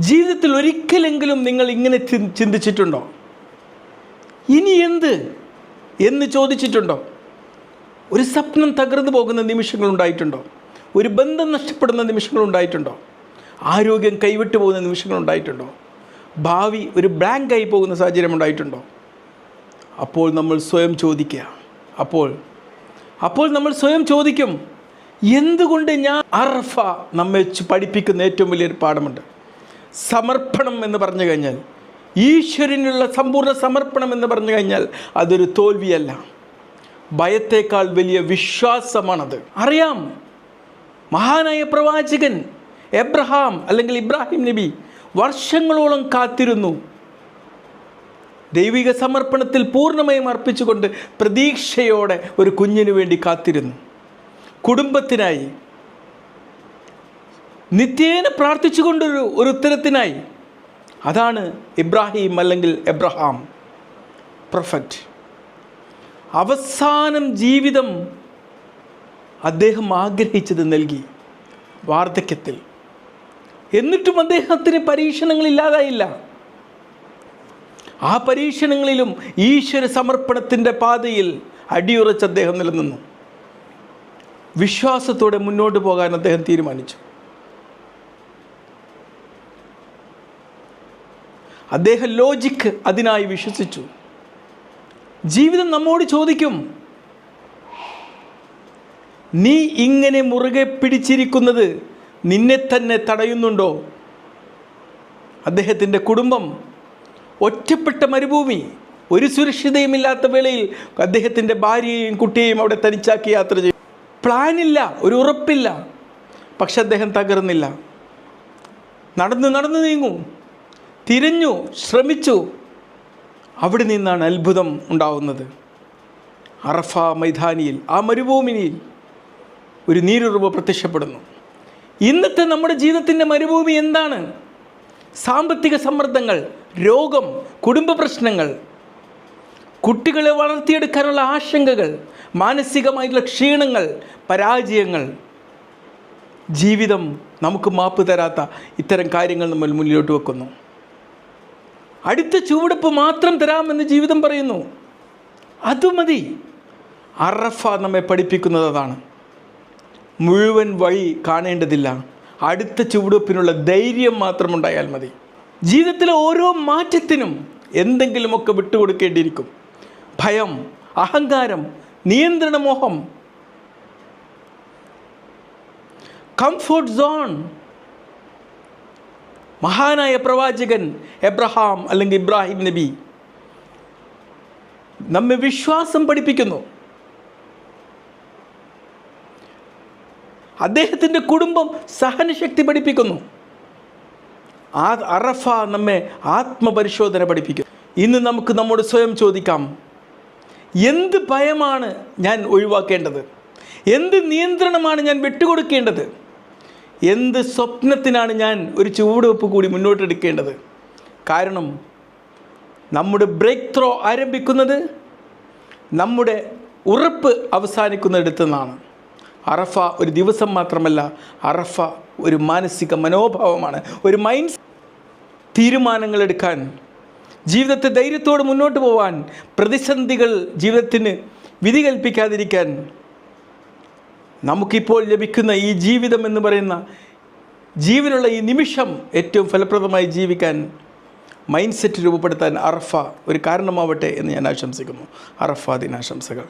ജീവിതത്തിൽ ഒരിക്കലെങ്കിലും നിങ്ങൾ ഇങ്ങനെ ചിന്തിച്ചിട്ടുണ്ടോ? ഇനി എന്ന് ചോദിച്ചിട്ടുണ്ടോ? ഒരു സ്വപ്നം തകർന്നു പോകുന്ന നിമിഷങ്ങളുണ്ടായിട്ടുണ്ടോ? ഒരു ബന്ധം നഷ്ടപ്പെടുന്ന നിമിഷങ്ങളുണ്ടായിട്ടുണ്ടോ? ആരോഗ്യം കൈവിട്ടു പോകുന്ന നിമിഷങ്ങളുണ്ടായിട്ടുണ്ടോ? ഭാവി ഒരു ബ്ലാങ്കായി പോകുന്ന സാഹചര്യം ഉണ്ടായിട്ടുണ്ടോ? അപ്പോൾ നമ്മൾ സ്വയം ചോദിക്കുക. അപ്പോൾ നമ്മൾ സ്വയം ചോദിക്കും, എന്തുകൊണ്ട് ഞാൻ അറഫ നമ്മെ പഠിപ്പിക്കുന്ന ഏറ്റവും വലിയൊരു പാഠമുണ്ട്. സമർപ്പണം എന്ന് പറഞ്ഞു കഴിഞ്ഞാൽ, ഈശ്വരനുള്ള സമ്പൂർണ്ണ സമർപ്പണം എന്ന് പറഞ്ഞു കഴിഞ്ഞാൽ അതൊരു തോൽവിയല്ല, ഭയത്തേക്കാൾ വലിയ വിശ്വാസമാണത്. അറിയാം, മഹാനായ പ്രവാചകൻ എബ്രഹാം അല്ലെങ്കിൽ ഇബ്രാഹിം നബി വർഷങ്ങളോളം കാത്തിരുന്നു. ദൈവിക സമർപ്പണത്തിൽ പൂർണ്ണമായും അർപ്പിച്ചുകൊണ്ട് പ്രതീക്ഷയോടെ ഒരു കുഞ്ഞിനു വേണ്ടി കാത്തിരുന്നു. കുടുംബത്തിനായി നിത്യേന പ്രാർത്ഥിച്ചുകൊണ്ടൊരു ഉത്തരത്തിനായി. അതാണ് ഇബ്രാഹിം അല്ലെങ്കിൽ എബ്രഹാം പ്രൊഫറ്റ്. അവസാനം ജീവിതം അദ്ദേഹം ആഗ്രഹിച്ചത് നൽകി വാർദ്ധക്യത്തിൽ. എന്നിട്ടും അദ്ദേഹത്തിന് പരീക്ഷണങ്ങളില്ലാതായില്ല. ആ പരീക്ഷണങ്ങളിലും ഈശ്വര സമർപ്പണത്തിൻ്റെ പാതയിൽ അടിയുറച്ച് അദ്ദേഹം നിലനിന്നു. വിശ്വാസത്തോടെ മുന്നോട്ട് പോകാൻ അദ്ദേഹം തീരുമാനിച്ചു. അദ്ദേഹം ലോജിക്ക് അതിനായി വിശ്വസിച്ചു. ജീവിതം നമ്മോട് ചോദിക്കും, നീ ഇങ്ങനെ മുറുകെ പിടിച്ചിരിക്കുന്നത് നിന്നെ തന്നെ തടയുന്നുണ്ടോ? അദ്ദേഹത്തിൻ്റെ കുടുംബം ഒറ്റപ്പെട്ട മരുഭൂമി, ഒരു സുരക്ഷിതയുമില്ലാത്ത വേളയിൽ അദ്ദേഹത്തിൻ്റെ ഭാര്യയെയും കുട്ടിയെയും അവിടെ തനിച്ചാക്കി യാത്ര ചെയ്തു. പ്ലാനില്ല, ഒരു ഉറപ്പില്ല. പക്ഷെ അദ്ദേഹം തകർന്നില്ല. നടന്നു നീങ്ങും, തിരിഞ്ഞു, ശ്രമിച്ചു. അവിടെ നിന്നാണ് അത്ഭുതം ഉണ്ടാവുന്നത്. അറഫ മൈതാനിയിൽ, ആ മരുഭൂമിയിൽ ഒരു നീരുറവ് പ്രത്യക്ഷപ്പെടുന്നു. ഇന്നത്തെ നമ്മുടെ ജീവിതത്തിൻ്റെ മരുഭൂമി എന്താണ്? സാമ്പത്തിക സമ്മർദ്ദങ്ങൾ, രോഗം, കുടുംബ പ്രശ്നങ്ങൾ, കുട്ടികളെ വളർത്തിയെടുക്കാനുള്ള ആശങ്കകൾ, മാനസികമായിട്ടുള്ള ക്ഷീണങ്ങൾ, പരാജയങ്ങൾ. ജീവിതം നമുക്ക് മാപ്പ് തരാത്ത ഇത്തരം കാര്യങ്ങൾ നമ്മൾ മുന്നിലോട്ട് വെക്കുന്നു. അടുത്ത ചുവടുപ്പ് മാത്രം തരാമെന്ന് ജീവിതം പറയുന്നു. അതുമതി. അറഫ നമ്മെ പഠിപ്പിക്കുന്നത് അതാണ്. മുഴുവൻ വഴി കാണേണ്ടതില്ല, അടുത്ത ചുവടുപ്പിനുള്ള ധൈര്യം മാത്രമുണ്ടായാൽ മതി. ജീവിതത്തിലെ ഓരോ മാറ്റത്തിനും എന്തെങ്കിലുമൊക്കെ വിട്ടുകൊടുക്കേണ്ടിയിരിക്കും. ഭയം, അഹങ്കാരം, നിയന്ത്രണമോഹം, കംഫർട്ട് സോൺ. മഹാനായ പ്രവാചകൻ എബ്രഹാം അല്ലെങ്കിൽ ഇബ്രാഹിം നബി നമ്മെ വിശ്വാസം പഠിപ്പിക്കുന്നു. അദ്ദേഹത്തിൻ്റെ കുടുംബം സഹനശക്തി പഠിപ്പിക്കുന്നു. ആ അറഫ നമ്മെ ആത്മപരിശോധന പഠിപ്പിക്കുന്നു. ഇന്ന് നമുക്ക് നമ്മോട് സ്വയം ചോദിക്കാം, എന്ത് ഭയമാണ് ഞാൻ ഒഴിവാക്കേണ്ടത്? എന്ത് നിയന്ത്രണമാണ് ഞാൻ വിട്ടുകൊടുക്കേണ്ടത്? എന്ത് സ്വപ്നത്തിനാണ് ഞാൻ ഒരു ചുവടുവെപ്പ് കൂടി മുന്നോട്ടെടുക്കേണ്ടത്? കാരണം നമ്മുടെ ബ്രേക്ക് ത്രോ ആരംഭിക്കുന്നത്, നമ്മുടെ ഉറപ്പ് അവസാനിക്കുന്നിടത്തു നിന്നാണ്. അറഫ ഒരു ദിവസം മാത്രമല്ല, അറഫ ഒരു മാനസിക മനോഭാവമാണ്, ഒരു മൈൻഡ്. തീരുമാനങ്ങളെടുക്കാൻ, ജീവിതത്തെ ധൈര്യത്തോടെ മുന്നോട്ട് പോകാൻ, പ്രതിസന്ധികൾ ജീവിതത്തിന് വിധി കൽപ്പിക്കാതിരിക്കാൻ, നമുക്കിപ്പോൾ ലഭിക്കുന്ന ഈ ജീവിതം എന്ന് പറയുന്ന ജീവനുള്ള ഈ നിമിഷം ഏറ്റവും ഫലപ്രദമായി ജീവിക്കാൻ മൈൻഡ് സെറ്റ് രൂപപ്പെടുത്താൻ അറഫ ഒരു കാരണമാവട്ടെ എന്ന് ഞാൻ ആശംസിക്കുന്നു. അറഫ ദിനാശംസകൾ.